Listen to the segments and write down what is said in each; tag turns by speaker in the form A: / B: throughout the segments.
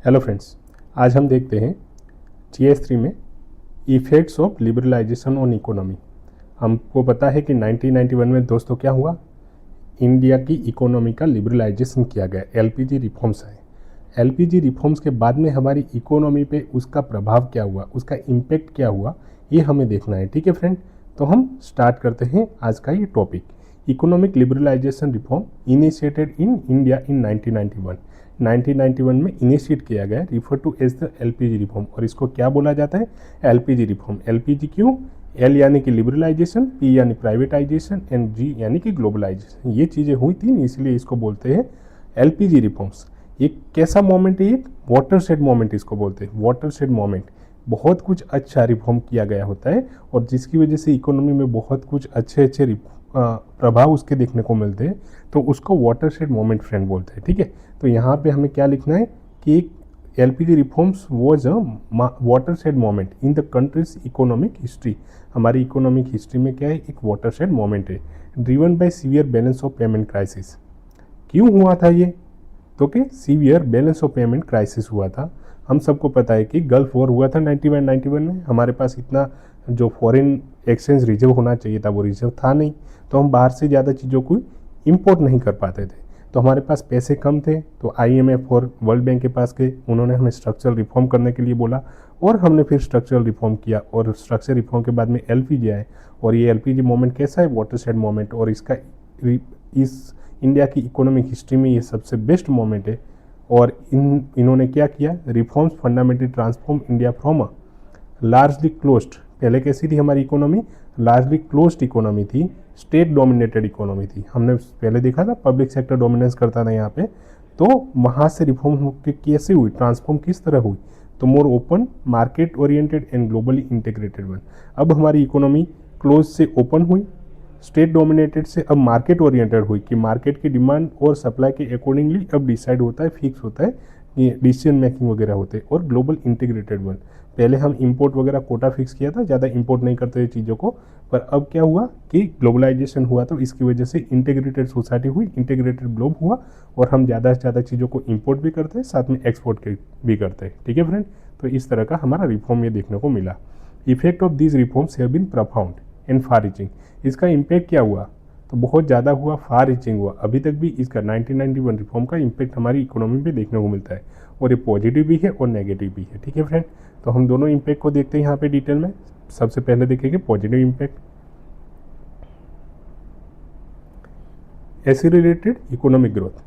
A: Hello friends, आज हम देखते हैं GS3 में effects of liberalisation on economy. हमको पता है कि 1991 में दोस्तों क्या हुआ, इंडिया की इकोनॉमी का लिबरलाइजेशन किया गया, LPG रिफॉर्म्स आए। LPG रिफॉर्म्स के बाद में हमारी इकोनॉमी पे उसका प्रभाव क्या हुआ, उसका इम्पेक्ट क्या हुआ, ये हमें देखना है। ठीक है फ्रेंड, तो हम स्टार्ट करते हैं आज का ये topic. Economic liberalisation reform initiated in India in 1991। 1991 में इनिशिएट किया गया, refer to as the LPG reform. और इसको क्या बोला जाता है? LPG reform. LPG क्यों? L यानी कि लिबरलाइजेशन, P यानी प्राइवेटाइजेशन एंड G यानी कि ग्लोबलाइजेशन। ये चीज़ें हुई थी, इसलिए इसको बोलते हैं LPG रिफॉर्म्स। ये कैसा मोमेंट है? एक वाटर शेड मोमेंट इसको बोलते हैं। वाटर शेड मोमेंट, बहुत कुछ अच्छा रिफॉर्म किया गया होता है और जिसकी वजह से इकोनॉमी में बहुत कुछ अच्छे अच्छे प्रभाव उसके देखने को मिलते हैं, तो उसको वाटर शेड मोमेंट फ्रेंड बोलते हैं। ठीक है, तो यहाँ पे हमें क्या लिखना है कि LPG reforms was a water shade moment in the countries economic history. हमारी इकोनॉमिक हिस्ट्री में क्या है? एक वाटर शेड मोमेंट है, driven by severe balance of payment crisis. क्यों हुआ था ये? तो कि severe balance of payment crisis हुआ था। हम सबको पता है कि गल्फ वॉर हुआ था 91 में। हमारे पास इतना जो फॉरेन एक्सचेंज रिजर्व होना चाहिए था वो रिजर्व था नहीं, तो हम बाहर से ज़्यादा चीज़ों को इम्पोर्ट नहीं कर पाते थे। तो हमारे पास पैसे कम थे, तो IMF और वर्ल्ड बैंक के पास गए, उन्होंने हमें स्ट्रक्चरल रिफॉर्म करने के लिए बोला और हमने फिर स्ट्रक्चरल रिफॉर्म किया। और स्ट्रक्चरल रिफॉर्म के बाद में LPG आए और ये LPG मोमेंट कैसा है? Water shade moment. और इसका इस इंडिया की इकोनॉमिक हिस्ट्री में ये सबसे बेस्ट मोमेंट है। और इन्होंने क्या किया? Reforms fundamentally transform India from a largely closed, पहले कैसी थी हमारी इकोनॉमी? लार्जली क्लोज्ड इकोनॉमी थी, स्टेट डोमिनेटेड इकोनॉमी थी। हमने पहले देखा था पब्लिक सेक्टर डोमिनेंस करता था यहाँ पे, तो वहाँ से रिफॉर्म कैसे हुई, ट्रांसफॉर्म किस तरह हुई? तो more open, market oriented and globally integrated one. अब हमारी इकोनॉमी क्लोज से ओपन हुई, स्टेट डोमिनेटेड से अब मार्केट ओरिएंटेड हुई कि मार्केट की डिमांड और सप्लाई के अकॉर्डिंगली अब डिसाइड होता है, फिक्स होता है, ये डिसीजन मेकिंग वगैरह होते हैं। और ग्लोबल इंटीग्रेटेड वन, पहले हम इंपोर्ट वगैरह कोटा फिक्स किया था, ज़्यादा इंपोर्ट नहीं करते थे चीज़ों को, पर अब क्या हुआ कि ग्लोबलाइजेशन हुआ, तो इसकी वजह से इंटीग्रेटेड सोसाइटी हुई, इंटीग्रेटेड ग्लोब हुआ और हम ज़्यादा से ज़्यादा चीज़ों को इंपोर्ट भी करते हैं, साथ में एक्सपोर्ट भी करते हैं। ठीक है फ्रेंड, तो इस तरह का हमारा रिफॉर्म ये देखने को मिला। Effect of these reforms have been profound and far reaching. इसका इम्पैक्ट क्या हुआ? तो बहुत ज़्यादा हुआ, फार रीचिंग हुआ। अभी तक भी इसका 1991 रिफॉर्म का इम्पैक्ट हमारी इकोनॉमी पे देखने को मिलता है और ये पॉजिटिव भी है और नेगेटिव भी है। ठीक है फ्रेंड, तो हम दोनों इम्पैक्ट को देखते हैं यहाँ पे डिटेल में। सबसे पहले देखेंगे positive impact. Acylated economic growth.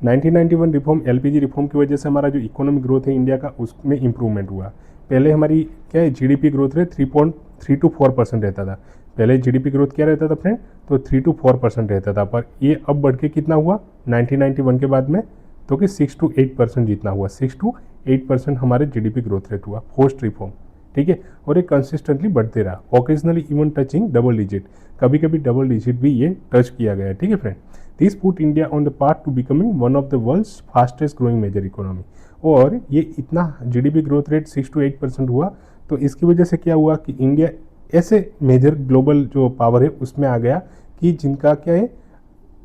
A: 1991 reform, LPG reform की वजह से हमारा जो इकोनॉमिक ग्रोथ है इंडिया का, उसमें इंप्रूवमेंट हुआ। पहले हमारी क्या है, GDP ग्रोथ रेट 3.3 to 4% रहता था। पहले GDP ग्रोथ क्या रहता था फ्रेंड? तो 3 to 4% रहता था, पर ये अब बढ़ के कितना हुआ 1991 के बाद में? तो कि 6 to 8% जितना हुआ। 6 to 8% हमारे GDP ग्रोथ रेट हुआ पोस्ट रिफॉर्म। ठीक है, और ये कंसिस्टेंटली बढ़ते रहा, occasionally even touching double digit, कभी कभी डबल डिजिट भी ये टच किया गया है। ठीक है friend, this put India on the path to becoming one of the world's fastest growing major economy. और ये इतना GDP ग्रोथ रेट 6 to 8% हुआ, तो इसकी वजह से क्या हुआ कि इंडिया ऐसे मेजर ग्लोबल जो पावर है उसमें आ गया कि जिनका क्या है,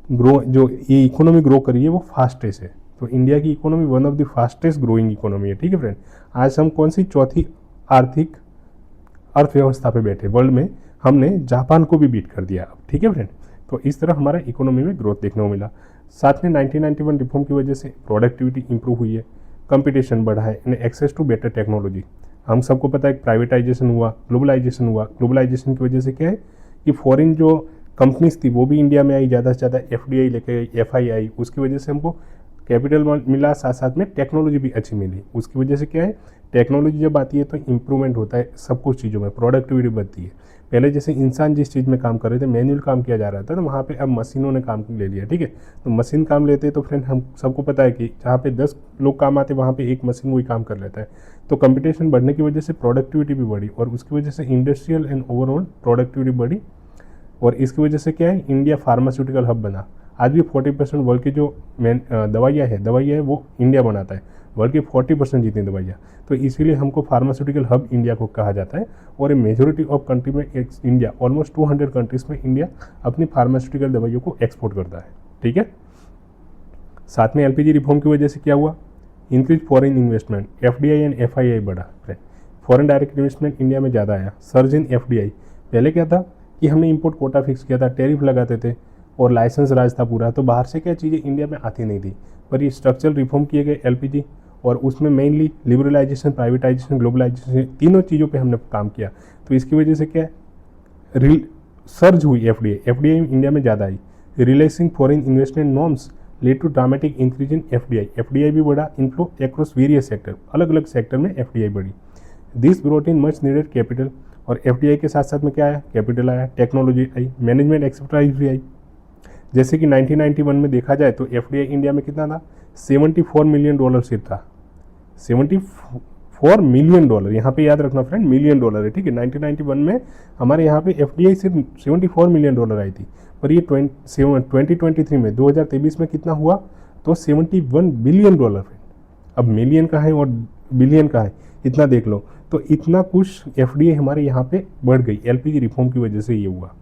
A: ग्रो, जो ये इकोनॉमी ग्रो करी है वो फास्टेस्ट है। तो इंडिया की economy one of the fastest growing economy है। ठीक है फ्रेंड, आज हम कौन सी चौथी आर्थिक अर्थव्यवस्था पे बैठे वर्ल्ड में, हमने जापान को भी बीट कर दिया अब। ठीक है फ्रेंड, तो इस तरह हमारा इकोनॉमी में ग्रोथ देखने को मिला। साथ में 1991 रिफॉर्म की वजह से प्रोडक्टिविटी इंप्रूव हुई है, कंपटीशन बढ़ा है and access to better technology. हम सबको पता है प्राइवेटाइजेशन हुआ, ग्लोबलाइजेशन हुआ। ग्लोबलाइजेशन की वजह से क्या है कि फॉरेन जो कंपनीज थी वो भी इंडिया में आई, ज़्यादा से ज़्यादा FDI लेके आई, FI आई, उसकी वजह से हमको कैपिटल मिला, साथ साथ में टेक्नोलॉजी भी अच्छी मिली। उसकी वजह से क्या है, टेक्नोलॉजी जब आती है तो इम्प्रूवमेंट होता है सब कुछ चीज़ों में, प्रोडक्टिविटी बढ़ती है। पहले जैसे इंसान जिस चीज़ में काम कर रहे थे, मैनुअल काम किया जा रहा था, तो वहाँ पे अब मशीनों ने काम ले लिया। ठीक है, तो मशीन काम लेते हैं, तो फ्रेंड हम सबको पता है कि जहाँ पे 10 लोग काम आते हैं वहाँ पे एक मशीन वही काम कर लेता है। तो कंपटीशन बढ़ने की वजह से प्रोडक्टिविटी भी बढ़ी और उसकी वजह से इंडस्ट्रियल एंड ओवरऑल प्रोडक्टिविटी बढ़ी। और इसकी वजह से क्या है, इंडिया फार्मास्यूटिकल हब बना। आज भी 40% वर्ल्ड की जो दवाइयाँ है वो इंडिया बनाता है, वर्ल्ड की 40% जितनी दवाइयाँ। तो इसीलिए हमको फार्मास्यूटिकल हब इंडिया को कहा जाता है। और मेजोरिटी ऑफ कंट्री में इंडिया, ऑलमोस्ट 200 कंट्रीज़ में इंडिया अपनी फार्मास्यूटिकल दवाइयों को एक्सपोर्ट करता है। ठीक है, साथ में LPG रिफॉर्म की वजह से क्या हुआ, increase foreign investment, FDI and FII बढ़ा friend, foreign direct investment India में ज़्यादा आया, सर्ज इन एफडीआई। पहले क्या था कि हमने इंपोर्ट कोटा फिक्स किया था, टैरिफ लगाते थे और लाइसेंस राज था पूरा, तो बाहर से क्या चीज़ें इंडिया में आती नहीं थी। पर ये स्ट्रक्चरल रिफॉर्म किए गए एलपीजी, और उसमें मेनली लिबरलाइजेशन, प्राइवेटाइजेशन, ग्लोबलाइजेशन, तीनों चीज़ों पे हमने काम किया। तो इसकी वजह से क्या सर्ज हुई एफडीआई, एफडीआई इंडिया में ज़्यादा आई। Relaxing foreign investment norms lead to dramatic increase in FDI, FDI भी बढ़ा, इनफ्लो अक्रॉस वेरियस सेक्टर, अलग अलग सेक्टर में एफडीआई बढ़ी। This brought in much needed capital, और एफडीआई के साथ साथ में क्या आया, कैपिटल आया, टेक्नोलॉजी आई, मैनेजमेंट एक्सपर्टाइज भी आई। जैसे कि 1991 में देखा जाए तो एफडीआई इंडिया में कितना था, $74 मिलियन सिर्फ था, $74 मिलियन, यहाँ पे याद रखना फ्रेंड, मिलियन डॉलर है, ठीक है। 1991 में हमारे यहाँ पे एफडीआई सिर्फ $74 मिलियन आई थी, पर ये 2023 में 2023 में कितना हुआ, तो $71 बिलियन। अब मिलियन का है और बिलियन का है, इतना देख लो। तो इतना कुछ एफडीआई हमारे यहाँ पे बढ़ गई, एलपीजी रिफॉर्म की वजह से ये हुआ।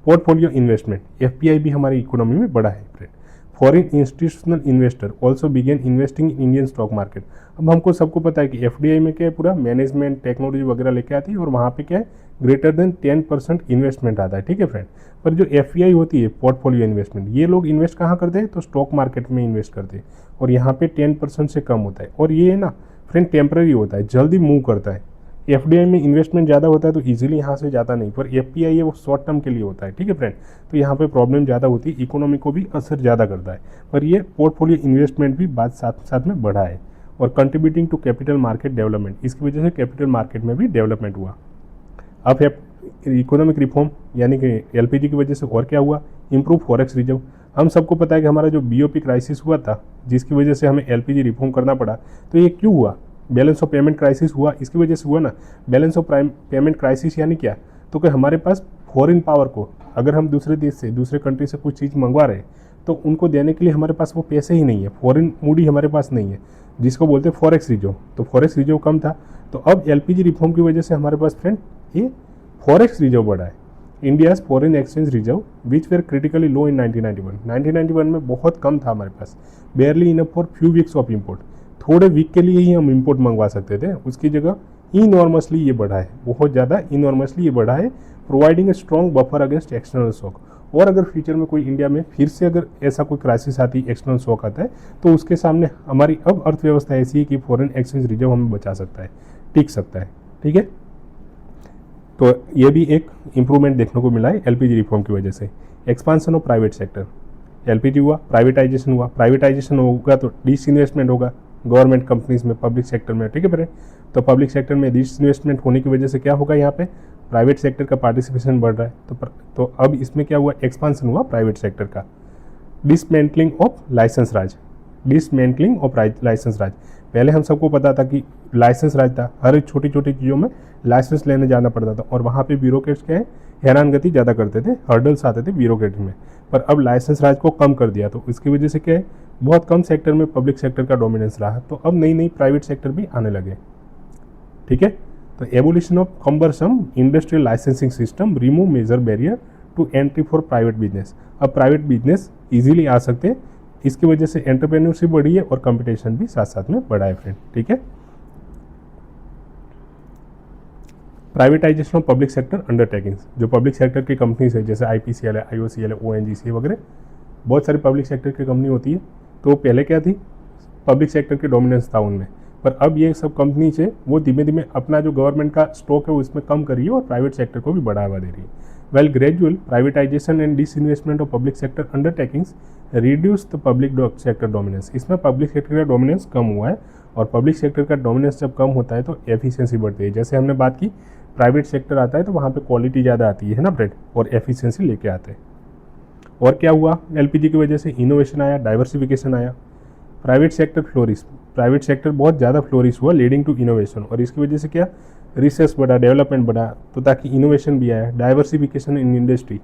A: पोर्टफोलियो इन्वेस्टमेंट, एफपीआई भी हमारी इकोनॉमी में बढ़ा है friend. Foreign institutional investor also began investing in Indian stock market. अब हमको सबको पता है कि एफडीआई में क्या है, पूरा मैनेजमेंट टेक्नोलॉजी वगैरह लेके आती है, और वहाँ पे क्या है, ग्रेटर देन 10% इन्वेस्टमेंट आता है, ठीक है फ्रेंड। पर जो एफआई होती है, पोर्टफोलियो इन्वेस्टमेंट, ये लोग इन्वेस्ट कहाँ करते हैं, तो स्टॉक मार्केट में इन्वेस्ट करते हैं, और यहाँ पे 10% से कम होता है, और ये ना फ्रेंड टेम्पररी होता है, जल्दी मूव करता है। एफडीआई में इन्वेस्टमेंट ज़्यादा होता है तो इजीली यहाँ से जाता नहीं, पर एफपीआई है वो शॉर्ट टर्म के लिए होता है, ठीक है फ्रेंड। तो यहाँ पे प्रॉब्लम ज़्यादा होती है, इकोनॉमी को भी असर ज़्यादा करता है। पर ये पोर्टफोलियो इन्वेस्टमेंट भी बात साथ साथ में बढ़ा है, और contributing to capital market development, इसकी वजह से कैपिटल मार्केट में भी डेवलपमेंट हुआ। अब इकोनॉमिक रिफॉर्म यानी कि एलपीजी की वजह से और क्या हुआ, इम्प्रूव फॉरेक्स रिजर्व। हम सबको पता है कि हमारा जो बीओपी क्राइसिस हुआ था, जिसकी वजह से हमें एलपीजी रिफॉर्म करना पड़ा, तो ये क्यों हुआ, बैलेंस ऑफ पेमेंट क्राइसिस हुआ, इसकी वजह से हुआ ना। बैलेंस ऑफ पेमेंट क्राइसिस यानी क्या, तो कि हमारे पास फॉरेन पावर को, अगर हम दूसरे देश से, दूसरे कंट्री से कुछ चीज़ मंगवा रहे हैं, तो उनको देने के लिए हमारे पास वो पैसे ही नहीं है, फॉरेन मूडी हमारे पास नहीं है, जिसको बोलते हैं फॉरेक्स रिजर्व। तो फॉरेक्स रिजर्व कम था, तो अब एलपीजी रिफॉर्म की वजह से हमारे पास फ्रेंड ये फॉरेक्स रिजर्व बढ़ा है। India's foreign exchange reserve which were critically low in 1991 में बहुत कम था हमारे पास, barely enough for few weeks of import, थोड़े वीक के लिए ही हम इंपोर्ट मंगवा सकते थे, उसकी जगह इनॉर्मसली ये बढ़ा है, बहुत ज़्यादा इनॉर्मसली ये बढ़ा है, providing a strong buffer against external shock. और अगर फ्यूचर में कोई इंडिया में फिर से अगर ऐसा कोई क्राइसिस आती है, एक्सटर्नल शॉक आता है, तो उसके सामने हमारी अब अर्थव्यवस्था ऐसी है कि फॉरेन एक्सचेंज रिजर्व हमें बचा सकता है, टिक सकता है, ठीक है। तो ये भी एक इम्प्रूवमेंट देखने को मिला है एलपीजी रिफॉर्म की वजह से। Expansion of private sector, LPG हुआ, प्राइवेटाइजेशन हुआ, प्राइवेटाइजेशन होगा तो डिसइन्वेस्टमेंट होगा गवर्नमेंट कंपनीज में, पब्लिक सेक्टर में, ठीक है फ्रेंड। तो पब्लिक सेक्टर में डिसइन्वेस्टमेंट होने की वजह से क्या होगा, यहाँ पे प्राइवेट सेक्टर का पार्टिसिपेशन बढ़ रहा है। तो अब इसमें क्या हुआ, एक्सपांसन हुआ प्राइवेट सेक्टर का। Dismantling of licence raj, dismantling of licence raj, पहले हम सबको पता था कि लाइसेंस राज था, हर एक छोटी छोटी चीज़ों में लाइसेंस लेने जाना पड़ता था, और वहाँ पे ब्यूरोक्रेट्स क्या है, हैरानगति ज़्यादा करते थे, हर्डल्स आते थे ब्यूरोक्रेट में। पर अब लाइसेंस राज को कम कर दिया, तो इसकी वजह से क्या है, बहुत कम सेक्टर में पब्लिक सेक्टर का डोमिनेंस रहा, तो अब नई नई प्राइवेट सेक्टर भी आने लगे, ठीक है। तो evolution of cumbersome industrial licensing system remove major barrier to entry for private business, अब प्राइवेट बिजनेस इजीली आ सकते हैं, इसकी वजह से एंटरप्रेन्योरशिप बढ़ी है और कंपटीशन भी साथ साथ में बढ़ा है फ्रेंड, ठीक है। Privatisation of public sector undertakings, जो पब्लिक सेक्टर की कंपनीज है, जैसे आईपीसीएल है, आईओसीएल है, ओएनजीसी वगैरह, बहुत सारी पब्लिक सेक्टर की कंपनी होती है। तो पहले क्या थी, पब्लिक सेक्टर की डोमिनेंस था उनमें, पर अब ये सब कंपनीज है वो धीमे धीमे अपना जो गवर्नमेंट का स्टॉक है उसमें कम कर रही है और प्राइवेट सेक्टर को भी बढ़ावा दे रही है। Well gradual privatisation and disinvestment of public sector undertakings reduce the public sector dominance, इसमें पब्लिक सेक्टर का डोमिनेंस कम हुआ है, और पब्लिक सेक्टर का डोमिनेंस जब कम होता है तो एफिशिएंसी बढ़ती है। जैसे हमने बात की, प्राइवेट सेक्टर आता है तो वहाँ पे क्वालिटी ज़्यादा आती है ना ब्रेड, और एफिशिएंसी लेके आते हैं। और क्या हुआ, एलपीजी की वजह से इनोवेशन आया, डाइवर्सिफिकेशन आया, private sector flourish, private sector बहुत ज़्यादा फ्लोरिश हुआ लीडिंग टू इनोवेशन, और इसकी वजह से क्या, रिसर्च बढ़ा, डेवलपमेंट बढ़ा, तो ताकि इनोवेशन भी आया। डाइवर्सिफिकेशन इन इंडस्ट्री,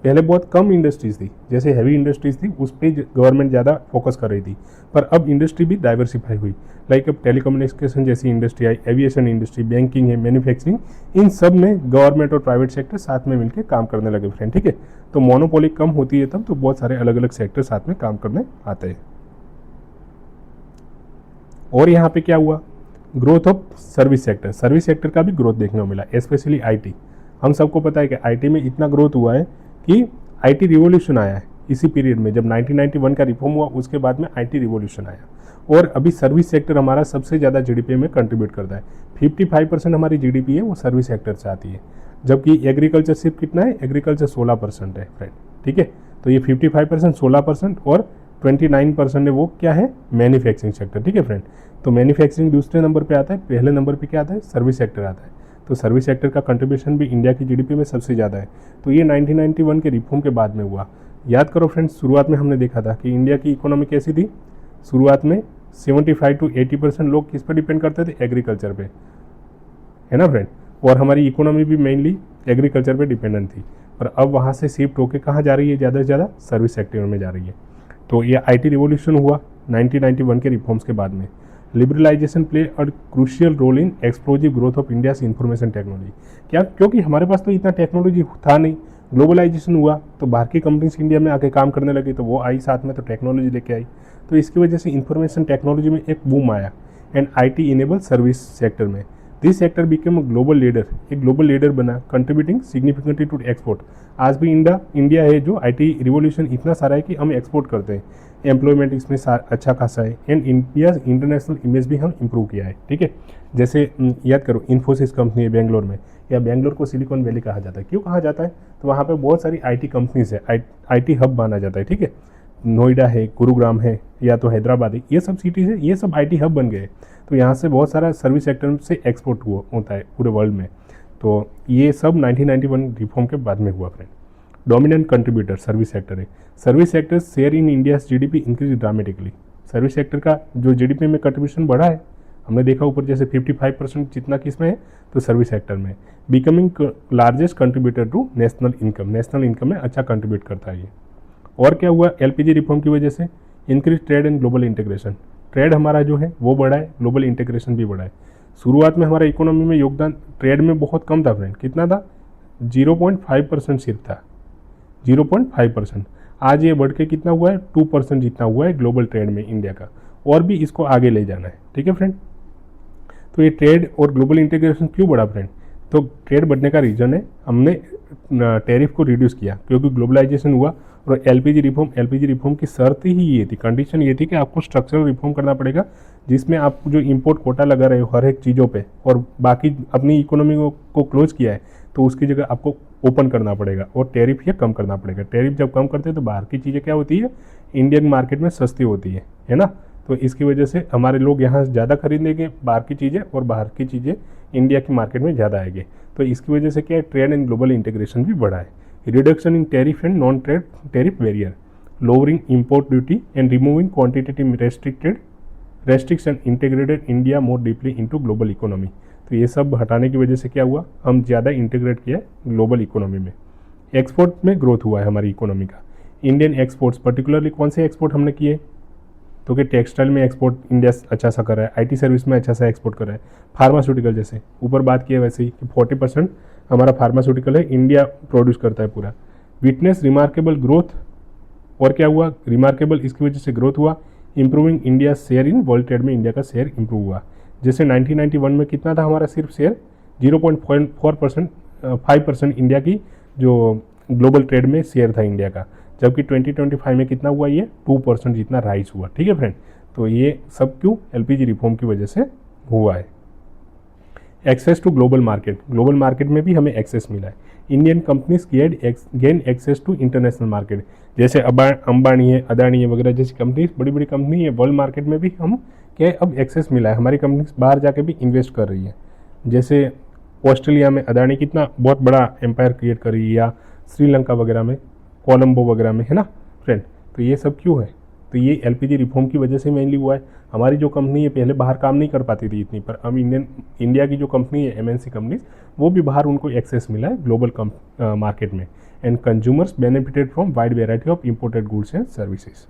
A: पहले बहुत कम इंडस्ट्रीज थी, जैसे हैवी इंडस्ट्रीज थी उस पर गवर्नमेंट ज़्यादा फोकस कर रही थी, पर अब इंडस्ट्री भी डाइवर्सिफाई हुई, लाइक अब टेलीकम्युनिकेशन जैसी industry I, aviation industry, banking है, मैन्युफैक्चरिंग, इन सब में गवर्नमेंट और प्राइवेट सेक्टर साथ में मिलकर काम करने लगे फ्रेंड, ठीक है। तो मोनोपोली कम होती है तब, तो बहुत सारे अलग अलग सेक्टर साथ में काम करने आते हैं। और यहाँ पे क्या हुआ, growth of service sector, service sector का भी ग्रोथ देखने को मिला, स्पेशली आईटी। हम सबको पता है कि आईटी में इतना ग्रोथ हुआ है कि आईटी रिवॉल्यूशन आया है इसी पीरियड में, जब 1991 का रिफॉर्म हुआ उसके बाद में आईटी रिवॉल्यूशन आया। और अभी सर्विस सेक्टर हमारा सबसे ज़्यादा जीडीपी में कंट्रीब्यूट करता है, 55% हमारी जीडीपी है वो सर्विस सेक्टर से आती है, जबकि एग्रीकल्चर सिर्फ कितना है, एग्रीकल्चर 16% है फ्रेंड, ठीक है। तो ये 55% 16% और 29% है वो क्या है, मैन्युफैक्चरिंग सेक्टर, ठीक है फ्रेंड। तो मैन्युफैक्चरिंग दूसरे नंबर पे आता है, पहले नंबर पे क्या आता है, सर्विस सेक्टर आता है। तो सर्विस सेक्टर का कंट्रीब्यूशन भी इंडिया की जीडीपी में सबसे ज़्यादा है। तो ये 1991 के रिफॉर्म के बाद में हुआ। याद करो फ्रेंड्स, शुरुआत में हमने देखा था कि इंडिया की इकोनॉमी कैसी थी, शुरुआत में 75 to 80% लोग किस पर डिपेंड करते थे, एग्रीकल्चर पे, है ना फ्रेंड। और हमारी इकोनॉमी भी मेनली एग्रीकल्चर पे डिपेंडेंट थी, पर अब वहाँ से शिफ्ट होकर कहाँ जा रही है, ज़्यादा से ज़्यादा सर्विस सेक्टर में जा रही है। तो ये आईटी रिवॉल्यूशन हुआ 1991 के रिफॉर्म्स के बाद में। Liberalisation play a crucial role in explosive growth of India's information technology. क्या, क्योंकि हमारे पास तो इतना टेक्नोलॉजी था नहीं, ग्लोबलाइजेशन हुआ तो बाहर की कंपनीज इंडिया में आके काम करने लगी, तो वो आई साथ में तो टेक्नोलॉजी लेके आई, तो इसकी वजह से इंफॉर्मेशन टेक्नोलॉजी में एक बूम आया and IT enable service sector में। This sector became a global leader, एक ग्लोबल लीडर बना, कंट्रीब्यूटिंग सिग्निफिकेंटली टू एक्सपोर्ट। आज भी इंडिया है जो आईटी रिवॉल्यूशन इतना सारा है कि हम एक्सपोर्ट करते हैं, एम्प्लॉयमेंट इसमें अच्छा खासा है एंड इंडिया इंटरनेशनल इमेज भी हम इंप्रूव किया है, ठीक है। जैसे याद करो, इन्फोसिस कंपनी है बेंगलोर में, या बेंगलोर को सिलिकॉन वैली कहा जाता है, क्यों कहा जाता है, तो वहाँ पे बहुत सारी आईटी कंपनीज है, आईटी हब माना जाता है, ठीक है। नोएडा है, गुरुग्राम है, या तो हैदराबाद है, ये सब सिटीज़ है, ये सब आईटी हब बन गए। तो यहाँ से बहुत सारा सर्विस सेक्टर से एक्सपोर्ट होता है पूरे वर्ल्ड में। तो ये सब 1991 रिफॉर्म के बाद में हुआ friend. Dominant contributor service sector है, service sector share in India GDP increase dramatically. Service sector का जो जीडीपी में कंट्रीब्यूशन बढ़ा है, हमने देखा ऊपर जैसे 55% जितना किस में है, तो सर्विस सेक्टर में, becoming largest contributor to national income में अच्छा कंट्रीब्यूट करता है ये। और क्या हुआ, एलपीजी रिफॉर्म की वजह से increase trade and global integration, trade हमारा जो है वो बढ़ा है, ग्लोबल इंटीग्रेशन भी बढ़ा है। शुरुआत में हमारा इकोनॉमी में योगदान ट्रेड में बहुत कम था फ्रेंड, कितना था, 0.5% सिर्फ था, 0.5%। आज ये बढ़ के कितना हुआ है, 2% जितना हुआ है ग्लोबल ट्रेड में इंडिया का, और भी इसको आगे ले जाना है, ठीक है फ्रेंड। तो ये ट्रेड और ग्लोबल इंटीग्रेशन क्यों बढ़ा फ्रेंड, तो ट्रेड बढ़ने का रीज़न है हमने टैरिफ को रिड्यूस किया क्योंकि ग्लोबलाइजेशन हुआ। और एलपीजी रिफॉर्म की शर्त ही ये थी, कंडीशन ये थी कि आपको स्ट्रक्चरल रिफॉर्म करना पड़ेगा, जिसमें आप जो इंपोर्ट कोटा लगा रहे हो हर एक चीज़ों पे और बाकी अपनी इकोनॉमी को क्लोज किया है, तो उसकी जगह आपको ओपन करना पड़ेगा और टैरिफ ये कम करना पड़ेगा। टैरिफ जब कम करते हैं तो बाहर की चीज़ें क्या होती है, इंडियन मार्केट में सस्ती होती है ना। तो इसकी वजह से हमारे लोग यहाँ ज़्यादा खरीदेंगे बाहर की चीज़ें और बाहर की चीज़ें इंडिया की मार्केट में ज़्यादा आएगी। तो इसकी वजह से क्या है, ट्रेड एंड ग्लोबल इंटीग्रेशन भी बढ़ा है। Reduction in tariff and non trade tariff barrier, lowering import duty and removing quantitative restriction integrated India more deeply into global economy. तो ये सब हटाने की वजह से क्या हुआ, हम ज़्यादा इंटीग्रेट किया ग्लोबल इकोनॉमी में। एक्सपोर्ट में ग्रोथ हुआ है हमारी इकोनॉमी का। इंडियन एक्सपोर्ट्स पर्टिकुलरली कौन से एक्सपोर्ट हमने किए, तो कि टेक्सटाइल में एक्सपोर्ट इंडिया अच्छा सा कर रहा है, आईटी सर्विस में अच्छा सा एक्सपोर्ट कर रहा है, फार्मास्यूटिकल जैसे ऊपर बात की है वैसे ही कि 40% हमारा फार्मास्यूटिकल है, इंडिया प्रोड्यूस करता है पूरा। विटनेस रिमार्केबल ग्रोथ, और क्या हुआ, रिमार्केबल इसकी वजह से ग्रोथ हुआ। Improving India share in world trade में इंडिया का शेयर इंप्रूव हुआ। जैसे 1991 में कितना था हमारा सिर्फ शेयर, 0.4%, 5% इंडिया की जो ग्लोबल ट्रेड में शेयर था इंडिया का, जबकि 2025 में कितना हुआ, ये 2% जितना राइज हुआ, ठीक है फ्रेंड। तो ये सब क्यों, एलपीजी रिफॉर्म की वजह से हुआ है। एक्सेस टू ग्लोबल मार्केट में भी हमें एक्सेस मिला है। Indian companies gain access to international market, जैसे अंबानी है, अदानी है वगैरह जैसी कंपनीज, बड़ी बड़ी कंपनी है, वर्ल्ड मार्केट में भी हम क्या अब एक्सेस मिला है, हमारी कंपनीज बाहर जाके भी इन्वेस्ट कर रही है। जैसे ऑस्ट्रेलिया में अदानी कितना बहुत बड़ा एम्पायर क्रिएट कर रही है, या श्रीलंका वगैरह में, कोलंबो वगैरह में, है ना फ्रेंड। तो ये सब क्यों है, तो ये एलपीजी रिफॉर्म की वजह से मेनली हुआ है। हमारी जो कंपनी है पहले बाहर काम नहीं कर पाती थी इतनी, पर अब इंडिया की जो कंपनी है एमएनसी कंपनीज, वो भी बाहर उनको एक्सेस मिला है ग्लोबल मार्केट में। And consumers benefited from wide variety of imported goods and services.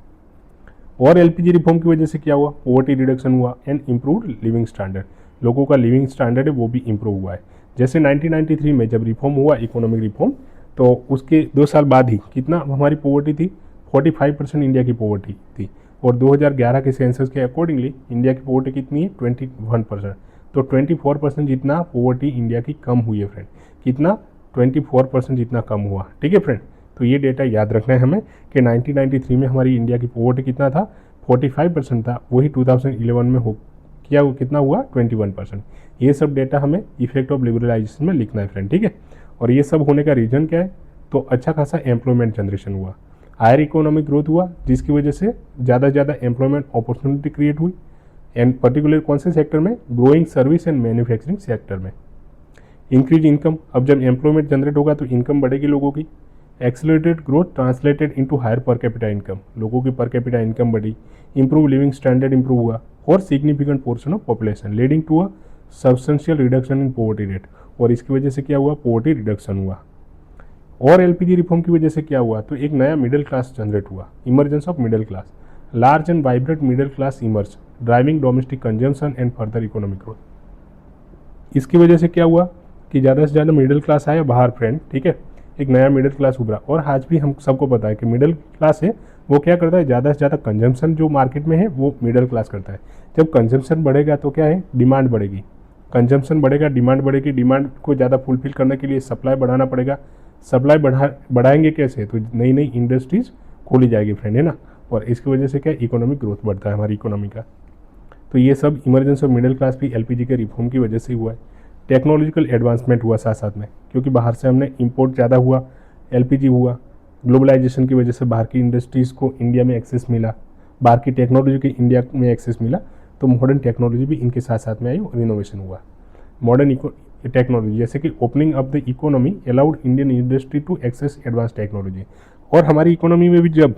A: और एलपीजी रिफॉर्म की वजह से क्या हुआ, पॉवर्टी रिडक्शन हुआ एंड इम्प्रूव्ड लिविंग स्टैंडर्ड, लोगों का लिविंग स्टैंडर्ड है वो भी इम्प्रूव हुआ है। जैसे 1993 में जब रिफॉर्म हुआ इकोनॉमिक रिफॉर्म, तो उसके 2 साल बाद ही कितना हमारी पॉवर्टी थी, 45% इंडिया की पॉवर्टी थी, और 2011 के सेंसस के अकॉर्डिंगली इंडिया की पॉवर्टी कितनी है 21%। तो 24% जितना पॉवर्टी इंडिया की कम हुई है फ्रेंड, कितना 24% जितना कम हुआ। ठीक है फ्रेंड, तो ये डेटा याद रखना है हमें कि 1993 में हमारी इंडिया की पॉवर्टी कितना था 45% था, वही 2011 में हो क्या कितना हुआ 21%। ये सब डेटा हमें इफेक्ट ऑफ लिबरलाइजेशन में लिखना है फ्रेंड। ठीक है, और ये सब होने का रीजन क्या है, तो अच्छा खासा एम्प्लॉयमेंट जनरेशन हुआ, हायर इकोनॉमिक ग्रोथ हुआ, जिसकी वजह से ज़्यादा से ज़्यादा एम्प्लॉयमेंट अपॉर्चुनिटी क्रिएट हुई, एंड पर्टिकुलर कौन से सेक्टर में, growing service and manufacturing sector में। इंक्रीज इनकम, अब जब एम्प्लॉयमेंट जनरेट होगा तो इनकम बढ़ेगी लोगों की। Accelerated growth translated into higher per capita income, लोगों की पर कैपिटा इनकम बढ़ी, इंप्रूव लिविंग स्टैंडर्ड इंप्रूव हुआ, और significant portion of population leading to a substantial reduction in poverty rate, और इसकी वजह से क्या हुआ, पॉवर्टी रिडक्शन हुआ। और एलपीजी रिफॉर्म की वजह से क्या हुआ, तो एक नया मिडिल क्लास जनरेट हुआ, emergence of middle class, large and vibrant middle class emerge, driving domestic consumption and further economic growth. इसकी वजह से क्या हुआ कि ज़्यादा से ज़्यादा मिडिल क्लास आया बाहर फ्रेंड। ठीक है, एक नया मिडिल क्लास उभरा, और आज भी हम सबको पता है कि मिडिल क्लास है वो क्या करता है, ज़्यादा से ज़्यादा कंजम्पशन जो मार्केट में है वो मिडिल क्लास करता है। जब कंजम्पशन बढ़ेगा तो क्या है, डिमांड बढ़ेगी, कंजम्पशन बढ़ेगा, डिमांड बढ़ेगी, डिमांड को ज़्यादा फुलफिल करने के लिए सप्लाई बढ़ाना पड़ेगा, सप्लाई बढ़ाएंगे कैसे, तो नई नई इंडस्ट्रीज खोली जाएगी फ्रेंड, है ना, और इसकी वजह से क्या इकोनॉमिक ग्रोथ बढ़ता है हमारी इकोनॉमी का। तो ये सब इमरजेंस ऑफ मिडिल क्लास भी एलपीजी के रिफॉर्म की वजह से हुआ है। टेक्नोलॉजिकल एडवांसमेंट हुआ साथ साथ में, क्योंकि बाहर से हमने इंपोर्ट ज़्यादा हुआ, एलपीजी हुआ, ग्लोबलाइजेशन की वजह से बाहर की इंडस्ट्रीज़ को इंडिया में एक्सेस मिला, बाहर की टेक्नोलॉजी की इंडिया में एक्सेस मिला, तो मॉडर्न टेक्नोलॉजी भी इनके साथ साथ में आई और इनोवेशन हुआ। मॉडर्न टेक्नोलॉजी जैसे कि opening of the economy allowed Indian industry to access advance technology, और हमारी इकोनॉमी में भी जब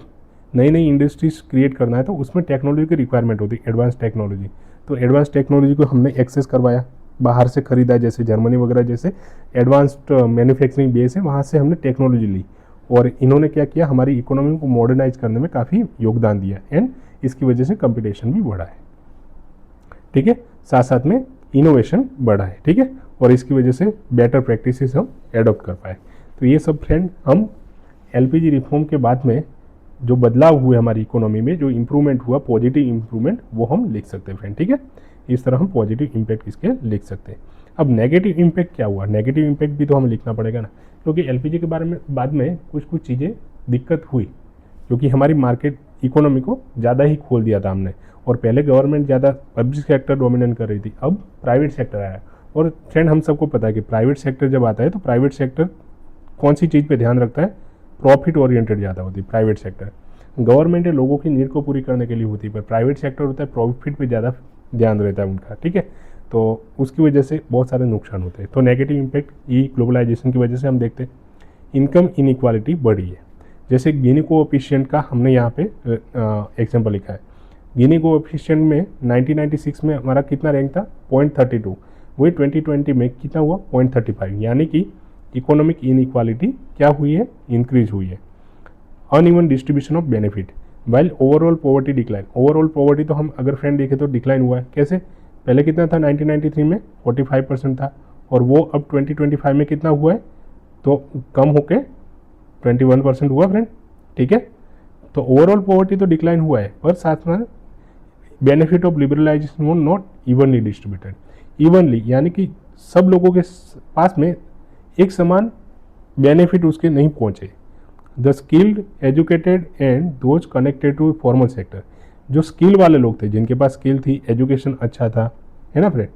A: नई नई इंडस्ट्रीज क्रिएट करना है तो उसमें टेक्नोलॉजी की रिक्वायरमेंट होती है, एडवांस टेक्नोलॉजी। तो एडवांस टेक्नोलॉजी को हमने एक्सेस करवाया, बाहर से खरीदा, जैसे जर्मनी वगैरह जैसे एडवांस्ड मैन्युफैक्चरिंग बेस है, वहाँ से हमने टेक्नोलॉजी ली, और इन्होंने क्या किया, हमारी इकोनॉमी को मॉडर्नाइज करने में काफ़ी योगदान दिया, एंड इसकी वजह से कंपटीशन भी बढ़ा है। ठीक है, साथ साथ में इनोवेशन बढ़ा है। ठीक है, और इसकी वजह से बेटर प्रैक्टिसेस हम एडॉप्ट कर पाए। तो ये सब फ्रेंड हम एलपीजी रिफॉर्म के बाद में जो बदलाव हुए हमारी इकोनॉमी में, जो इम्प्रूवमेंट हुआ, पॉजिटिव इम्प्रूवमेंट, वो हम लिख सकते हैं फ्रेंड। ठीक है, इस तरह हम पॉजिटिव इम्पैक्ट इसके लिख सकते हैं। अब नेगेटिव इम्पैक्ट क्या हुआ, नेगेटिव इम्पैक्ट भी तो हमें लिखना पड़ेगा ना, क्योंकि एलपीजी के बारे में बाद में कुछ चीज़ें दिक्कत हुई, क्योंकि हमारी मार्केट इकोनॉमी को ज़्यादा ही खोल दिया था हमने, और पहले गवर्नमेंट ज़्यादा पब्लिक सेक्टर डोमिनेट कर रही थी, अब प्राइवेट सेक्टर आया। और फ्रेंड हम सबको पता है कि प्राइवेट सेक्टर जब आता है तो प्राइवेट सेक्टर कौन सी चीज़ पे ध्यान रखता है, प्रॉफिट ओरिएंटेड ज़्यादा होती है प्राइवेट सेक्टर। गवर्नमेंट लोगों की नीड को पूरी करने के लिए होती है, पर प्राइवेट सेक्टर होता है प्रॉफिट पे ज़्यादा ध्यान रहता है उनका। ठीक है, तो उसकी वजह से बहुत सारे नुकसान होते हैं। तो नेगेटिव इम्पैक्ट ई ग्लोबलाइजेशन की वजह से हम देखते हैं इनकम इनइक्वालिटी बढ़ी है। जैसे गिनी कोएफिशिएंट का हमने यहाँ पे एग्जाम्पल लिखा है। गिनी कोएफिशिएंट में 1996 में हमारा कितना रैंक था 0.32, वही 2020 में कितना हुआ 0.35, यानी कि इकोनॉमिक इनइक्वालिटी क्या हुई है, इंक्रीज हुई है। Uneven distribution of benefit while overall poverty decline, overall poverty तो हम अगर फ्रेंड देखें तो डिक्लाइन हुआ है। कैसे, पहले कितना था 1993 में 45% था, और वो अब 2025 में कितना हुआ है, तो कम होके 21% हुआ फ्रेंड। ठीक है, तो ओवरऑल पॉवर्टी तो डिक्लाइन हुआ है, पर साथ में बेनिफिट ऑफ लिबरलाइजेशन वो नॉट इवनली डिस्ट्रीब्यूटेड, इवनली यानी कि सब लोगों के पास में एक समान बेनिफिट उसके नहीं पहुंचे। The skilled educated and those connected to formal sector, जो स्किल वाले लोग थे, जिनके पास स्किल थी, एजुकेशन अच्छा था, है ना फ्रेंड,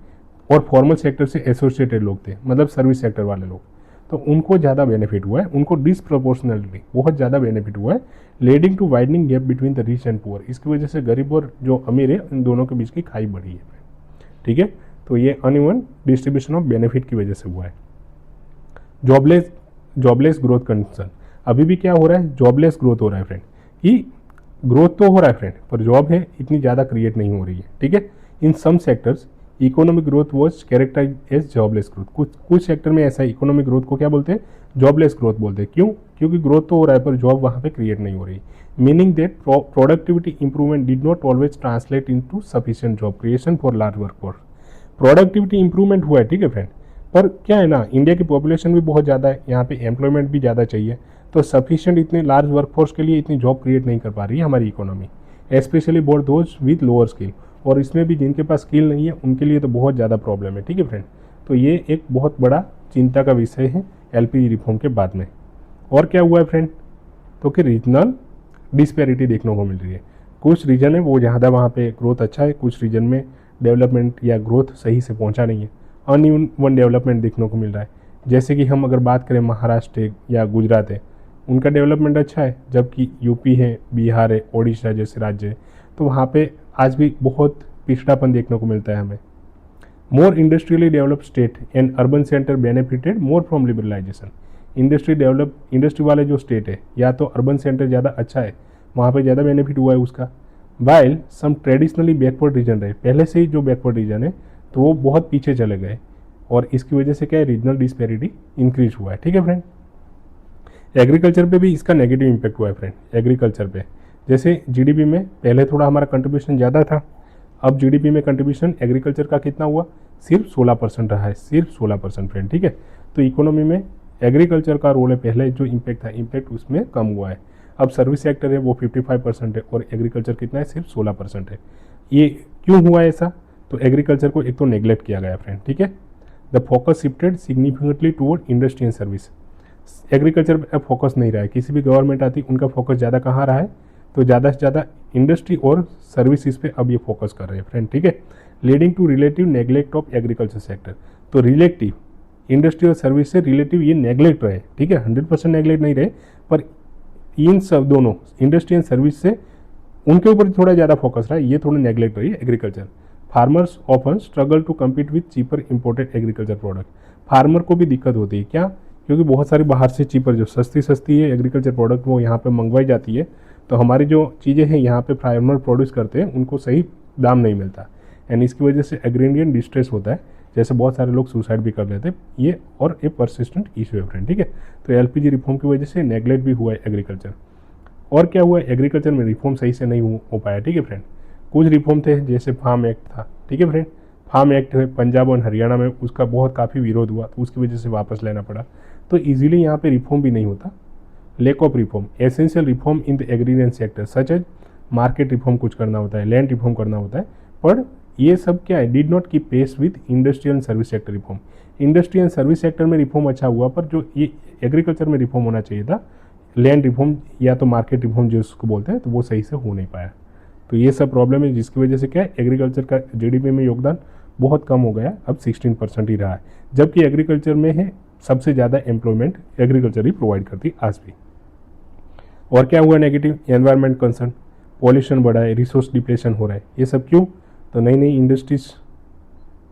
A: और फॉर्मल सेक्टर से एसोसिएटेड लोग थे, मतलब सर्विस सेक्टर वाले लोग, तो उनको ज़्यादा बेनिफिट हुआ है, उनको डिसप्रोपोर्शनली बहुत ज़्यादा बेनिफिट हुआ है, leading to widening gap between the rich and poor. इसकी वजह से गरीब और जो अमीर है इन दोनों के बीच की खाई बढ़ी है। ठीक है, तो ये अनइवन डिस्ट्रीब्यूशन ऑफ बेनिफिट की वजह से हुआ है। जॉबलेस ग्रोथ कंडीशन, अभी भी क्या हो रहा है, जॉबलेस ग्रोथ हो रहा है फ्रेंड, कि ग्रोथ तो हो रहा है फ्रेंड, पर जॉब है इतनी ज़्यादा क्रिएट नहीं हो रही है। ठीक है, in some sectors economic growth was characterize as jobless growth, कुछ सेक्टर में ऐसा इकोनॉमिक ग्रोथ को क्या बोलते हैं, जॉबलेस ग्रोथ बोलते हैं। क्यों, क्योंकि ग्रोथ तो हो रहा है पर जॉब वहाँ पे क्रिएट नहीं हो रही, meaning that productivity improvement did not always translate into sufficient job creation for large workforce. Productivity improvement हुआ है, ठीक है फ्रेंड, पर क्या है ना, इंडिया की पॉपुलेशन भी बहुत ज़्यादा है, यहाँ पे एम्प्लॉयमेंट भी ज़्यादा चाहिए, तो सफिशिएंट इतने लार्ज वर्कफोर्स के लिए इतनी जॉब क्रिएट नहीं कर पा रही है हमारी economy, specially for those with lower skill, और इसमें भी जिनके पास स्किल नहीं है उनके लिए तो बहुत ज़्यादा प्रॉब्लम है। ठीक है फ्रेंड, तो ये एक बहुत बड़ा चिंता का विषय है एलपीजी रिफॉर्म के बाद में। और क्या हुआ है फ्रेंड, तो कि रीजनल डिस्पैरिटी देखने को मिल रही है। कुछ रीजन है वो ज़्यादा वहाँ पे ग्रोथ अच्छा है, कुछ रीजन में डेवलपमेंट या ग्रोथ सही से पहुँचा नहीं है, अनइवन डेवलपमेंट देखने को मिल रहा है। जैसे कि हम अगर बात करें महाराष्ट्र है या गुजरात है, उनका डेवलपमेंट अच्छा है, जबकि यूपी है, बिहार है, ओडिशा जैसे राज्य है, तो वहाँ पे आज भी बहुत पिछड़ापन देखने को मिलता है हमें। More industrially developed state and urban center benefited more from liberalization. Industry वाले जो स्टेट है या तो अर्बन सेंटर ज़्यादा अच्छा है, वहाँ पे ज़्यादा बेनिफिट हुआ है उसका। While some traditionally backward region रहे, पहले से ही जो बैकवर्ड रीजन है तो वो बहुत पीछे चले गए, और इसकी वजह से क्या है, रीजनल डिस्पैरिटी इंक्रीज हुआ है। ठीक है फ्रेंड, एग्रीकल्चर पे भी इसका नेगेटिव इम्पैक्ट हुआ है फ्रेंड। एग्रीकल्चर पे जैसे जीडीपी में पहले थोड़ा हमारा कंट्रीब्यूशन ज़्यादा था, अब जीडीपी में कंट्रीब्यूशन एग्रीकल्चर का कितना हुआ, सिर्फ 16% रहा है, सिर्फ 16% फ्रेंड। ठीक है, तो इकोनॉमी में एग्रीकल्चर का रोल है, पहले जो इम्पैक्ट था इम्पैक्ट उसमें कम हुआ है। अब सर्विस सेक्टर है वो 55% है और एग्रीकल्चर कितना है, सिर्फ 16% है। ये क्यों हुआ ऐसा, तो एग्रीकल्चर को एक तो नेग्लेक्ट किया गया फ्रेंड। ठीक है, the focus shifted significantly toward industry and service. Agriculture पर फोकस नहीं रहा है, किसी भी गवर्नमेंट आती उनका फोकस ज़्यादा कहाँ रहा है, तो ज़्यादा से ज़्यादा इंडस्ट्री और सर्विसेज पे अब ये फोकस कर रहे हैं फ्रेंड। ठीक है, leading to relative neglect of agriculture sector. तो रिलेटिव इंडस्ट्री और सर्विस से रिलेटिव ये नेग्लेक्ट रहे। ठीक है, 100% नेग्लेक्ट नहीं रहे, पर इन सब दोनों इंडस्ट्री एंड सर्विस से उनके ऊपर थोड़ा ज़्यादा फोकस रहा है, ये थोड़ा नेग्लेक्ट रही है agriculture. Farmers often struggle to compete with cheaper imported agriculture product. Farmer को भी दिक्कत होती है, क्या, क्योंकि बहुत सारी बाहर से चीपर जो सस्ती है एग्रीकल्चर प्रोडक्ट वो यहाँ पे मंगवाई जाती है, तो हमारी जो चीज़ें हैं यहाँ पे फार्मर प्रोड्यूस करते हैं उनको सही दाम नहीं मिलता, एंड इसकी वजह से एग्रीरियन डिस्ट्रेस होता है, जैसे बहुत सारे लोग सुसाइड भी कर लेते हैं ये, और ये परसिस्टेंट इशू है फ्रेंड। ठीक है, तो एलपीजी रिफॉर्म की वजह से नेग्लेक्ट भी हुआ है एग्रीकल्चर। और क्या हुआ, एग्रीकल्चर में रिफॉर्म सही से नहीं हो पाया। ठीक है फ्रेंड, कुछ रिफॉर्म थे जैसे फार्म एक्ट था। ठीक है फ्रेंड, फार्म एक्ट है पंजाब और हरियाणा में उसका बहुत काफ़ी विरोध हुआ, तो उसकी वजह से वापस लेना पड़ा, तो ईजिली यहाँ पे रिफॉर्म भी नहीं होता। Lack of reform, essential reform in the agrarian sector such as market reform कुछ करना होता है, लैंड रिफॉर्म करना होता है, पर ये सब क्या है, did not keep pace with industrial and service sector reform. Industry and service sector में रिफॉर्म अच्छा हुआ, पर जो ये एग्रीकल्चर में रिफॉर्म होना चाहिए था, लैंड रिफॉर्म या तो मार्केट रिफॉर्म जो उसको बोलते हैं, तो वो सही से हो नहीं पाया। तो ये सब प्रॉब्लम है, जिसकी वजह से क्या है, एग्रीकल्चर का जीडीपी में योगदान बहुत कम हो गया, अब 16% ही रहा है, जबकि एग्रीकल्चर में है सबसे ज़्यादा एम्प्लॉयमेंट एग्रीकल्चर ही प्रोवाइड करती आज भी। और क्या हुआ नेगेटिव, एनवायरनमेंट कंसर्न, पॉल्यूशन बढ़ा है, रिसोर्स डिप्लेशन हो रहा है, ये सब क्यों, तो नई नई इंडस्ट्रीज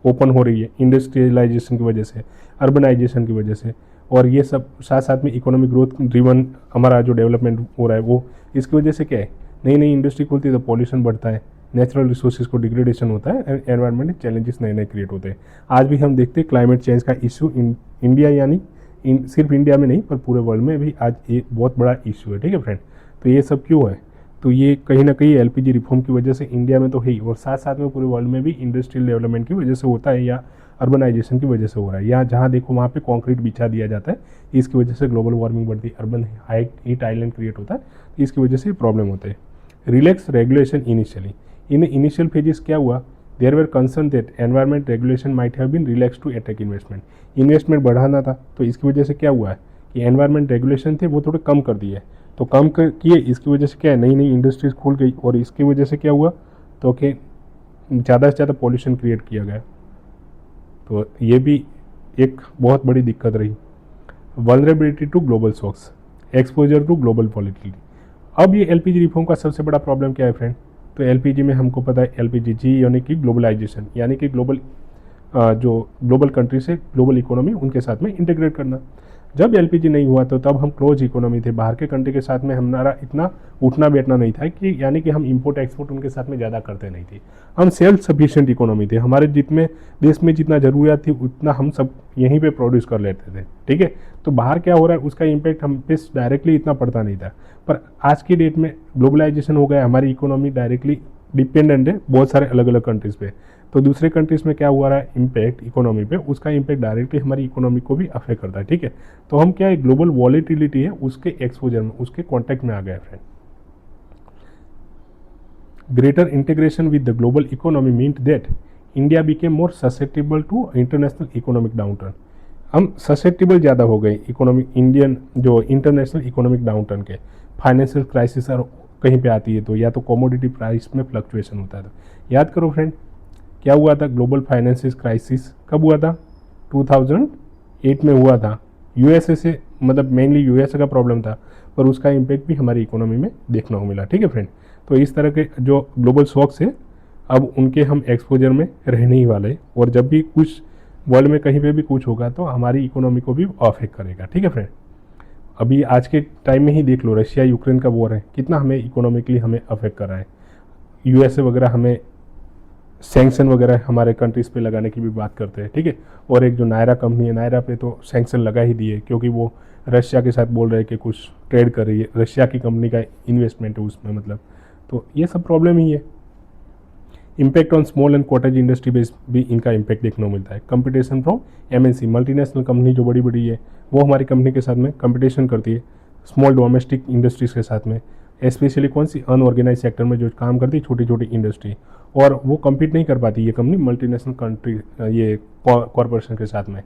A: ओपन हो रही है इंडस्ट्रियलाइजेशन की वजह से, अर्बनाइजेशन की वजह से, और ये सब साथ साथ में इकोनॉमिक ग्रोथ ड्रिवन हमारा जो डेवलपमेंट हो रहा है वो, इसकी वजह से क्या है, नई नई इंडस्ट्री खुलती है तो पॉल्यूशन बढ़ता है, नेचुरल रिसोर्सेज को डिग्रेडेशन होता है, एनवायरमेंट चैलेंजेस नए नए क्रिएट होते हैं। आज भी हम देखते हैं क्लाइमेट चेंज का इशू इंडिया यानी सिर्फ इंडिया में नहीं पर पूरे वर्ल्ड में भी आज ये बहुत बड़ा इशू है। ठीक है फ्रेंड, तो ये सब क्यों है, तो ये कहीं ना कहीं एलपीजी रिफॉर्म की वजह से इंडिया में तो है ही, और साथ साथ में पूरे वर्ल्ड में भी इंडस्ट्रियल डेवलपमेंट की वजह से होता है, या अर्बनाइजेशन की वजह से हो रहा है, या जहाँ देखो वहाँ पे कंक्रीट बिछा दिया जाता है, इसकी वजह से ग्लोबल वार्मिंग बढ़ती है, अर्बन हीट आइलैंड क्रिएट होता है, इसकी वजह से प्रॉब्लम होते हैं। Relax regulation initially, in initial phases क्या हुआ, there were concern that environment regulation might have been relax to attract investment बढ़ाना था, तो इसकी वजह से क्या हुआ है कि एनवायरमेंट रेगुलेशन थे वो थोड़े कम कर दिए, तो कम किए, इसकी वजह से क्या है, नई नई इंडस्ट्रीज खुल गई, और इसकी वजह से क्या हुआ, तो कि ज़्यादा से ज़्यादा पॉल्यूशन क्रिएट किया गया, तो ये भी एक बहुत बड़ी दिक्कत रही। Vulnerability to global shocks, exposure to global volatility. अब ये एलपीजी रिफॉर्म का सबसे बड़ा प्रॉब्लम क्या है फ्रेंड, तो एलपीजी में हमको पता है एलपीजी जी यानी कि ग्लोबलाइजेशन, यानी कि जो ग्लोबल कंट्री से ग्लोबल इकोनॉमी उनके साथ में इंटीग्रेट करना। जब एलपीजी नहीं हुआ तो तब हम क्लोज इकोनॉमी थे, बाहर के कंट्री के साथ में हमारा इतना उठना बैठना नहीं था, कि यानी कि हम इंपोर्ट एक्सपोर्ट उनके साथ में ज़्यादा करते नहीं थे, हम सेल्फ सफिशिएंट इकोनॉमी थे, हमारे जितने देश में जितना ज़रूरियात थी उतना हम सब यहीं पे प्रोड्यूस कर लेते थे। ठीक है, तो बाहर क्या हो रहा है उसका इम्पैक्ट हम पे डायरेक्टली इतना पड़ता नहीं था, पर आज की डेट में ग्लोबलाइजेशन हो गया, हमारी इकोनॉमी डायरेक्टली डिपेंडेंट है बहुत सारे अलग अलग कंट्रीज़ पे, तो दूसरे कंट्रीज़ में क्या हुआ रहा है इम्पैक्ट इकोनॉमी पे, उसका इम्पैक्ट डायरेक्टली हमारी इकोनॉमी को भी अफेक्ट करता है। ठीक है, तो हम क्या है, ग्लोबल वॉलेटिलिटी है उसके एक्सपोजर में, उसके कॉन्टेक्ट में आ गए friend. Greater integration with the global economy meant that India became more susceptible to international economic downturn. हम ससेप्टेबल ज़्यादा हो गए इकोनॉमिक इंडियन जो इंटरनेशनल इकोनॉमिक डाउनटर्न के। फाइनेंशियल क्राइसिस और कहीं पे आती है तो या तो कमोडिटी प्राइस में फ्लक्चुएशन होता है। तो याद करो फ्रेंड, क्या हुआ था ग्लोबल फाइनेंशियल क्राइसिस कब हुआ था? 2008 में हुआ था। यूएसए से, मतलब मेनली यूएसए का प्रॉब्लम था, पर उसका इम्पैक्ट भी हमारी इकोनॉमी में देखने को मिला। ठीक है फ्रेंड, तो इस तरह के जो ग्लोबल शॉक्स है अब उनके हम एक्सपोजर में रहने ही वाले, और जब भी कुछ वर्ल्ड में कहीं पे भी कुछ होगा तो हमारी इकोनॉमी को भी अफेक्ट करेगा। ठीक है फ्रेंड, अभी आज के टाइम में ही देख लो, रशिया यूक्रेन का वॉर है, कितना हमें इकोनॉमिकली हमें अफेक्ट कर रहा है। यूएसए वगैरह हमें सैंक्शन वगैरह हमारे कंट्रीज पे लगाने की भी बात करते हैं। ठीक है, और एक जो नायरा कंपनी है, नायरा पे तो सैंक्शन लगा ही दिए क्योंकि वो रशिया के साथ बोल रहे हैं कि कुछ ट्रेड कर रही है, रशिया की कंपनी का इन्वेस्टमेंट है उसमें, मतलब तो ये सब प्रॉब्लम ही है। Impact on small and cottage industry base भी इनका इम्पैक्ट देखने को मिलता है। Competition from MNC, multinational company जो बड़ी बड़ी है वो हमारी कंपनी के साथ में कंपटीशन करती है स्मॉल डोमेस्टिक इंडस्ट्रीज के साथ में, स्पेशली कौन सी अनऑर्गेनाइज सेक्टर में जो काम करती है छोटी छोटी इंडस्ट्री, और वो कम्पीट नहीं कर पाती ये कंपनी मल्टीनेशनल कंट्री ये कॉरपोरेशन के साथ में।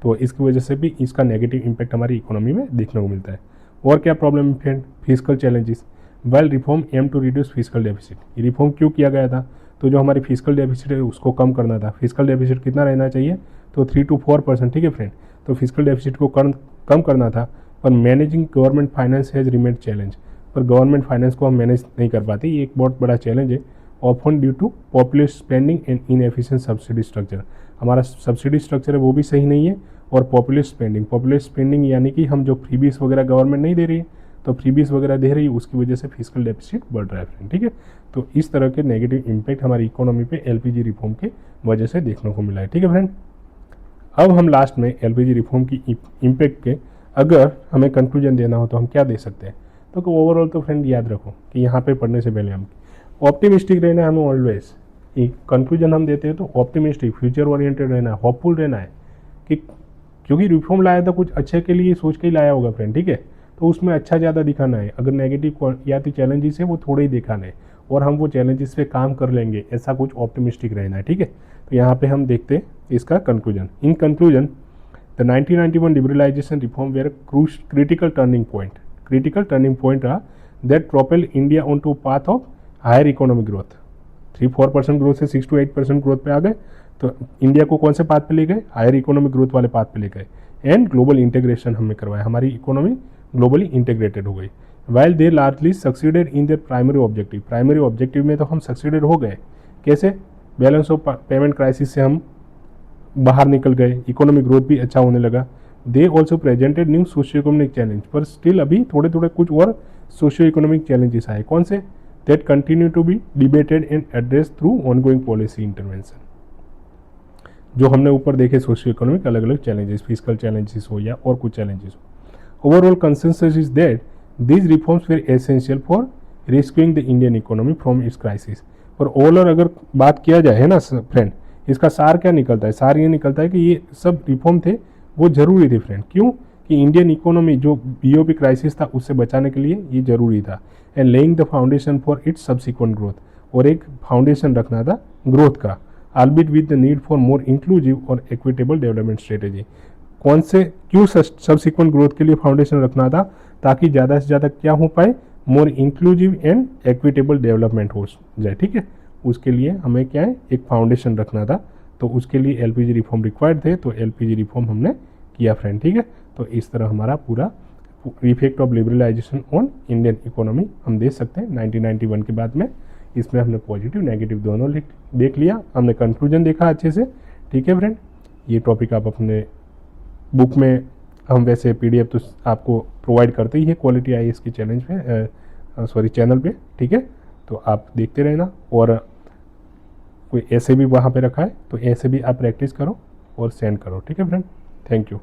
A: तो इसकी वजह से भी इसका नेगेटिव इम्पैक्ट हमारी इकोनॉमी में देखने को मिलता है। और क्या प्रॉब्लम है friend? Physical challenges. Well reform aim to reduce physical deficit. ये रिफॉर्म क्यों किया गया था? तो जो हमारी फिजिकल डेफिसिट है उसको कम करना था। फिजिकल डेफिसिट कितना रहना चाहिए? तो 3 to 4%। ठीक है फ्रेंड, तो फिजिकल डेफिसिट को कम करना था, पर managing government finance has remade challenge. पर गवर्नमेंट फाइनेंस को हम मैनेज नहीं कर पाते, ये एक बहुत बड़ा चैलेंज है। Often due to popular spending and inefficient subsidy structure. हमारा सब्सिडी स्ट्रक्चर है वो भी सही नहीं है, और पॉपुलर स्पेंडिंग यानी कि हम जो फ्रीबीज वगैरह गवर्नमेंट नहीं दे रही है, तो फ्रीबीज वगैरह दे रही है, उसकी वजह से फिजिकल डेफिसिट बढ़ रहा है फ्रेंड। ठीक है, तो इस तरह के नेगेटिव इम्पैक्ट हमारी इकोनॉमी पे एलपीजी रिफॉर्म की वजह से देखने को मिला है। ठीक है फ्रेंड, अब हम लास्ट में एलपीजी रिफॉर्म की इम्पैक्ट के अगर हमें कंक्लूजन देना हो तो हम क्या दे सकते हैं? तो ओवरऑल तो फ्रेंड याद रखो कि यहाँ पे पढ़ने से पहले हम ऑप्टिमिस्टिक रहना है, हमें ऑलवेज कंक्लूजन हम देते हैं तो ऑप्टिमिस्टिक फ्यूचर ओरिएंटेड रहना है, होपफुल रहना है कि क्योंकि रिफॉर्म लाया था कुछ अच्छे के लिए सोच के ही लाया होगा फ्रेंड। ठीक है, तो उसमें अच्छा ज़्यादा दिखाना है, अगर नेगेटिव या तो चैलेंजेस है वो थोड़े ही दिखाना है, और हम वो चैलेंजेस पे काम कर लेंगे, ऐसा कुछ ऑप्टिमिस्टिक रहना है। ठीक है, तो यहाँ पे हम देखते हैं इसका conclusion. In conclusion the 1991 liberalization reform were critical turning point रहा that propel India on to path of higher economic growth. 3-4% growth से 6 to 8% ग्रोथ पे आ गए, तो इंडिया को कौन से पाथ पे ले गए? हायर इकोनॉमिक ग्रोथ वाले पाथ पे ले गए। एंड ग्लोबल इंटीग्रेशन हमने करवाया, हमारी इकोनॉमी ग्लोबली इंटीग्रेटेड हो गई। While they largely succeeded in their primary objective में तो हम सक्सीडेड हो गए। कैसे? बैलेंस ऑफ पेमेंट क्राइसिस से हम बाहर निकल गए, इकोनॉमिक ग्रोथ भी अच्छा होने लगा। They also presented new socio economic challenge, पर स्टिल अभी थोड़े थोड़े कुछ और सोशियो इकोनॉमिक चैलेंजेस आए। कौन से? That continue to be debated and address through ongoing policy intervention. जो हमने ऊपर देखे सोशियो इकोनॉमिक अलग अलग चैलेंजेस, फिजिकल चैलेंजेस हो या और कुछ चैलेंजेस हो। Overall consensus is that these reforms were essential for rescuing the Indian economy from its crisis. और ओवरऑल अगर बात किया जाए है ना फ्रेंड, इसका सार क्या निकलता है? सार ये निकलता है कि ये सब रिफॉर्म थे वो जरूरी थे फ्रेंड। क्यों? कि इंडियन इकोनॉमी जो बीओपी क्राइसिस था उससे बचाने के लिए ये जरूरी था। And laying the foundation for its subsequent growth, और एक फाउंडेशन रखना था ग्रोथ का, albeit with the need for more inclusive और equitable डेवलपमेंट स्ट्रेटेजी। कौन से क्यों सब्सिक्वेंट ग्रोथ के लिए फाउंडेशन रखना था? ताकि ज़्यादा से ज़्यादा क्या हो पाए? More inclusive and equitable development हो जाए। ठीक है, उसके लिए हमें क्या है? एक फाउंडेशन रखना था, तो उसके लिए एलपीजी रिफॉर्म रिक्वायर्ड थे, तो एलपीजी रिफॉर्म हमने किया फ्रेंड। ठीक है, तो इस तरह हमारा पूरा effect of liberalisation on Indian economy हम देख सकते हैं 1991 के बाद में। इसमें हमने पॉजिटिव नेगेटिव दोनों देख लिया, हमने कंक्लूजन देखा अच्छे से। ठीक है फ्रेंड, ये टॉपिक आप अपने बुक में, हम वैसे पीडीएफ तो आपको प्रोवाइड करते ही है क्वालिटी आईएएस की चैनल पे। ठीक है, तो आप देखते रहना, और कोई ऐसे भी वहाँ पे रखा है तो ऐसे भी आप प्रैक्टिस करो और सेंड करो। ठीक है फ्रेंड, थैंक यू।